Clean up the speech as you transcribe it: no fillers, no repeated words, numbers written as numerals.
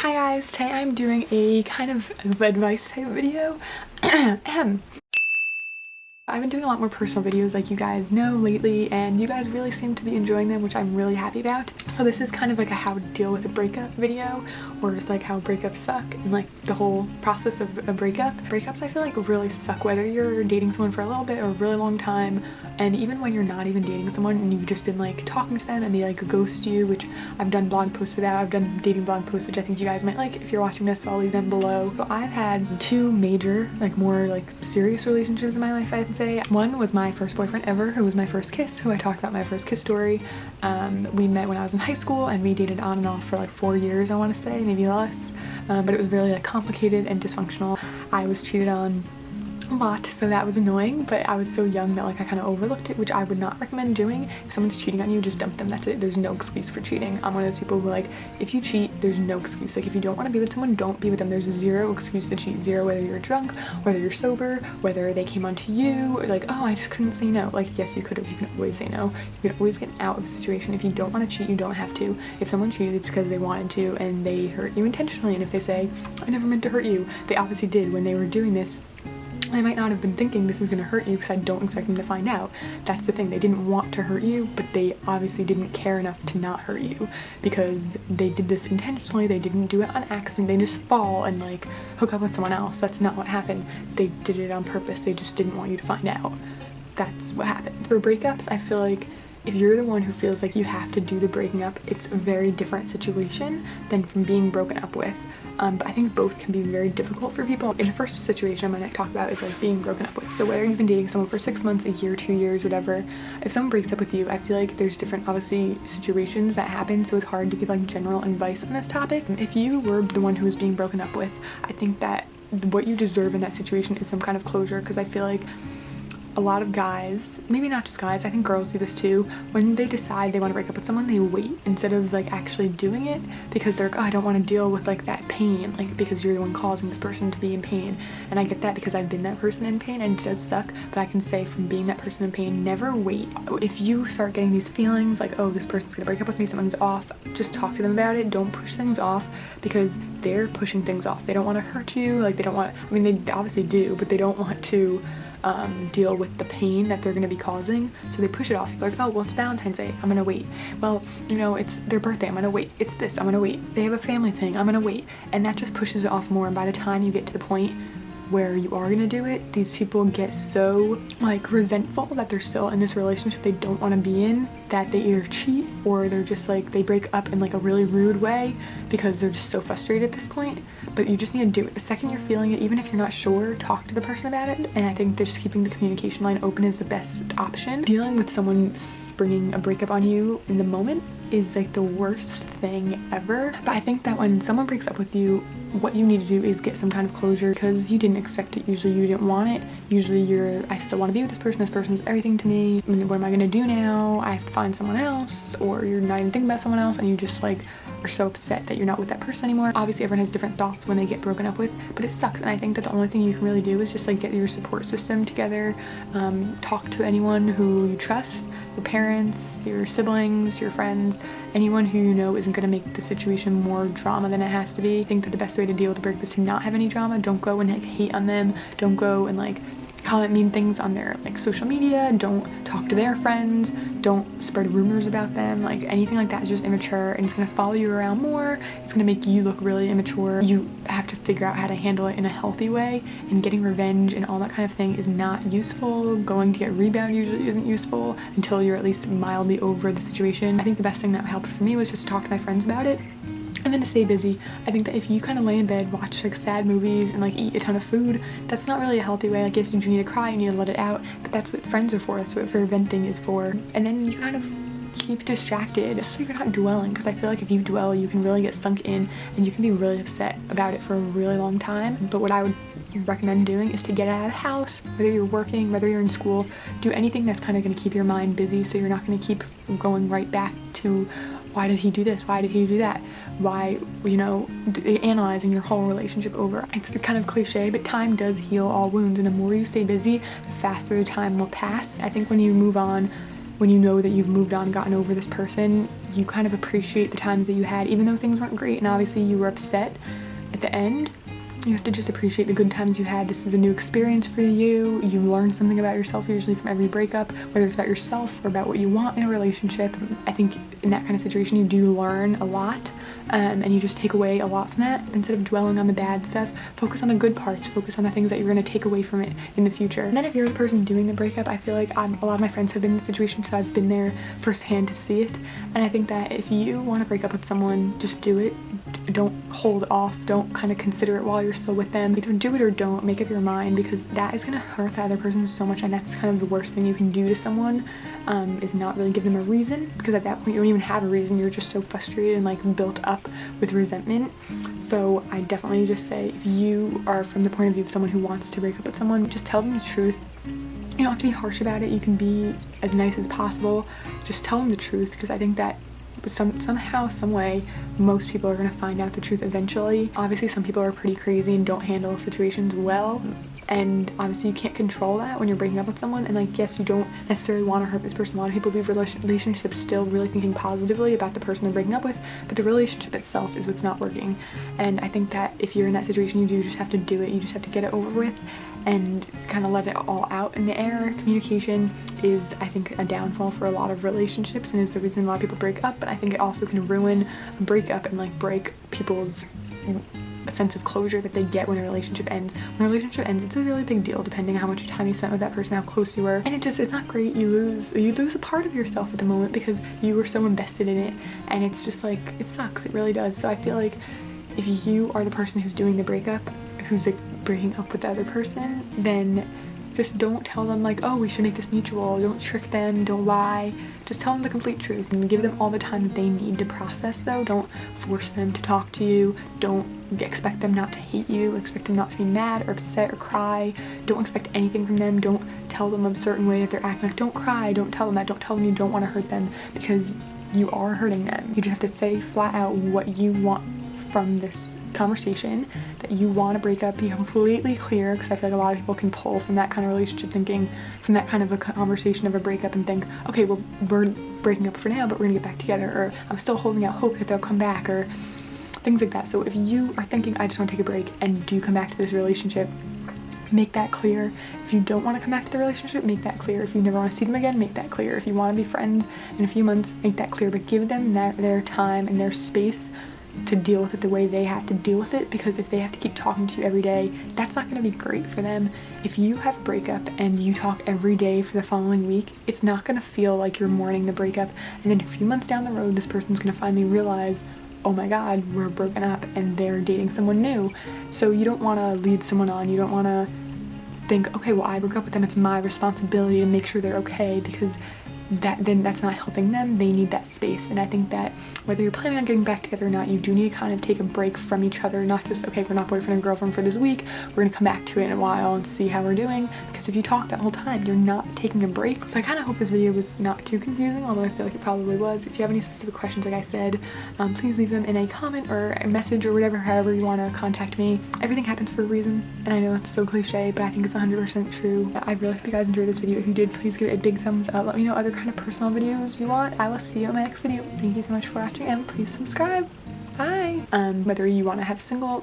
Hi guys, today I'm doing a kind of advice type video. I've been doing a lot more personal videos like you guys know lately, and you guys really seem to be enjoying them, which I'm really happy about. So this is kind of like a how to deal with a breakup video, or just like how breakups suck and like the whole process of a breakup. Breakups I feel like really suck, whether you're dating someone for a little bit or a really long time, and even when you're not even dating someone and you've just been like talking to them and they like ghost you, which I've done blog posts about. I've done dating blog posts, which I think you guys might like if you're watching this, so I'll leave them below. So I've had two major, like more like serious relationships in my life, I'd say. One was my first boyfriend ever, who was my first kiss, who I talked about my first kiss story. We met when I was in high school and we dated on and off for like 4 years, I want to say, maybe less. But it was really like complicated and dysfunctional. I was cheated on a lot, so that was annoying, but I was so young that like I kind of overlooked it, which I would not recommend doing. If someone's cheating on you, just dump them. That's it. There's no excuse for cheating. I'm one of those people who like, if you cheat, there's no excuse. Like if you don't want to be with someone, don't be with them. There's zero excuse to cheat. Zero, whether you're drunk, whether you're sober, whether they came onto you, or like, oh, I just couldn't say no. Like, yes, you could have. You can always say no. You can always get out of the situation. If you don't want to cheat, you don't have to. If someone cheated, it's because they wanted to and they hurt you intentionally. And if they say, I never meant to hurt you, they obviously did when they were doing this. I might not have been thinking this is going to hurt you because I don't expect them to find out. That's the thing. They didn't want to hurt you, but they obviously didn't care enough to not hurt you because they did this intentionally. They didn't do it on accident. They just fall and like hook up with someone else. That's not what happened. They did it on purpose. They just didn't want you to find out. That's what happened. For breakups, I feel like if you're the one who feels like you have to do the breaking up, it's a very different situation than from being broken up with. But I think both can be very difficult for people. In the first situation I'm going to talk about is like being broken up with. So whether you've been dating someone for 6 months, a year, 2 years, whatever, if someone breaks up with you, I feel like there's different obviously situations that happen, so it's hard to give like general advice on this topic. If you were the one who was being broken up with, I think that what you deserve in that situation is some kind of closure, because I feel like a lot of guys, maybe not just guys, I think girls do this too, when they decide they want to break up with someone, they wait instead of like actually doing it, because they're like, oh, I don't want to deal with like that pain, like because you're the one causing this person to be in pain. And I get that because I've been that person in pain and it does suck, but I can say from being that person in pain, never wait. If you start getting these feelings like, oh, this person's gonna break up with me, something's off, just talk to them about it. Don't push things off, because they're pushing things off. They don't want to hurt you, like they don't want, I mean they obviously do, but they don't want to deal with the pain that they're going to be causing, so they push it off. You're like, oh, well, it's Valentine's Day, I'm gonna wait. Well, you know, it's their birthday, I'm gonna wait. It's this, I'm gonna wait. They have a family thing, I'm gonna wait. And that just pushes it off more, and by the time you get to the point where you are gonna do it, these people get so like resentful that they're still in this relationship they don't want to be in, that they either cheat or they're just like, they break up in like a really rude way because they're just so frustrated at this point. But you just need to do it. The second you're feeling it, even if you're not sure, talk to the person about it. And I think just keeping the communication line open is the best option. Dealing with someone springing a breakup on you in the moment is like the worst thing ever. But I think that when someone breaks up with you, what you need to do is get some kind of closure, because you didn't expect it. Usually you didn't want it. Usually you're, I still want to be with this person's everything to me. I mean, what am I gonna do now? I have to find someone else. Or you're not even thinking about someone else and you just like are so upset that you're not with that person anymore. Obviously everyone has different thoughts when they get broken up with, but it sucks. And I think that the only thing you can really do is just like get your support system together, talk to anyone who you trust, your parents, your siblings, your friends, anyone who you know isn't going to make the situation more drama than it has to be. I think that the best way to deal with the breakup is to not have any drama. Don't go and like hate on them. Don't go and like comment mean things on their like social media. Don't talk to their friends. Don't spread rumors about them. Like anything like that is just immature, and it's gonna follow you around more. It's gonna make you look really immature. You have to figure out how to handle it in a healthy way, and getting revenge and all that kind of thing is not useful. Going to get rebound usually isn't useful until you're at least mildly over the situation. I think the best thing that helped for me was just talk to my friends about it. And then to stay busy. I think that if you kind of lay in bed, watch like sad movies and like eat a ton of food, that's not really a healthy way. I guess you do need to cry, you need to let it out, but that's what friends are for. That's what venting is for. And then you kind of keep distracted just so you're not dwelling, because I feel like if you dwell, you can really get sunk in and you can be really upset about it for a really long time. But what I would recommend doing is to get out of the house, whether you're working, whether you're in school, do anything that's kind of going to keep your mind busy, so you're not going to keep going right back to, why did he do this? Why did he do that? Why, you know, analyzing your whole relationship over. It's kind of cliche, but time does heal all wounds, and the more you stay busy, the faster the time will pass. I think when you move on when you know that you've moved on, gotten over this person, you kind of appreciate the times that you had, even though things weren't great and obviously you were upset at the end. You have to just appreciate the good times you had. This is a new experience for you. You learn something about yourself usually from every breakup, whether it's about yourself or about what you want in a relationship. I think in that kind of situation you do learn a lot, and you just take away a lot from that. Instead of dwelling on the bad stuff, focus on the good parts, focus on the things that you're going to take away from it in the future. And then if you're the person doing the breakup, I feel like a lot of my friends have been in the situation, so I've been there firsthand to see it. And I think that if you want to break up with someone, just do it. Don't hold off, don't kind of consider it while you're still with them. Either do it or don't, make up your mind, because that is going to hurt the other person so much, and that's kind of the worst thing you can do to someone, is not really give them a reason, because at that point you don't even have a reason. You're just so frustrated and like built up with resentment. So I definitely just say, if you are from the point of view of someone who wants to break up with someone, just tell them the truth. You don't have to be harsh about it. You can be as nice as possible. Just tell them the truth, because I think that somehow, some way, most people are going to find out the truth eventually. Obviously, some people are pretty crazy and don't handle situations well, and obviously you can't control that when you're breaking up with someone. And like, yes, you don't necessarily want to hurt this person. A lot of people leave relationships still really thinking positively about the person they're breaking up with, but the relationship itself is what's not working. And I think that if you're in that situation, you do just have to do it. You just have to get it over with and kind of let it all out in the air. Communication is, I think, a downfall for a lot of relationships, and is the reason a lot of people break up. But I think it also can ruin a breakup and like break people's sense of closure that they get when a relationship ends. When a relationship ends, it's a really big deal, depending on how much time you spent with that person, how close you were, and it's not great. You lose a part of yourself at the moment because you were so invested in it, and it's just like, it sucks. It really does. So I feel like if you are the person who's doing the breakup, who's like breaking up with the other person, then just don't tell them like, oh, we should make this mutual. Don't trick them, don't lie. Just tell them the complete truth and give them all the time that they need to process, though. Don't force them to talk to you. Don't expect them not to hate you, or expect them not to be mad or upset or cry. Don't expect anything from them. Don't tell them a certain way that they're acting. Like, don't cry. Don't tell them that. Don't tell them you don't want to hurt them, because you are hurting them. You just have to say flat out what you want from this conversation, that you want to break up. Be completely clear, because I feel like a lot of people can pull from that kind of relationship thinking, from that kind of a conversation of a breakup, and think, okay, well, we're breaking up for now, but we're gonna get back together, or I'm still holding out hope that they'll come back, or things like that. So if you are thinking, I just want to take a break, and do come back to this relationship, make that clear. If you don't want to come back to the relationship, make that clear. If you never want to see them again, make that clear. If you want to be friends in a few months, make that clear, but give them their time and their space to deal with it the way they have to deal with it, because if they have to keep talking to you every day, that's not going to be great for them. If you have a breakup and you talk every day for the following week, it's not going to feel like you're mourning the breakup, and then a few months down the road, this person's going to finally realize, oh my god, we're broken up and they're dating someone new. So you don't want to lead someone on. You don't want to think, okay, well, I broke up with them, it's my responsibility to make sure they're okay, because that's not helping them. They need that space. And I think that whether you're planning on getting back together or not, you do need to kind of take a break from each other, not just, okay, we're not boyfriend and girlfriend for this week, we're gonna come back to it in a while and see how we're doing, because if you talk that whole time, you're not taking a break. So I kind of hope this video was not too confusing, although I feel like it probably was. If you have any specific questions, like I said, please leave them in a comment or a message or whatever, however you want to contact me. Everything happens for a reason, and I know it's so cliche, but I think it's 100% true. I really hope you guys enjoyed this video. If you did, please give it a big thumbs up. Let me know other kind of personal videos you want. I will see you in my next video. Thank you so much for watching, and please subscribe. Bye. Whether you want to have single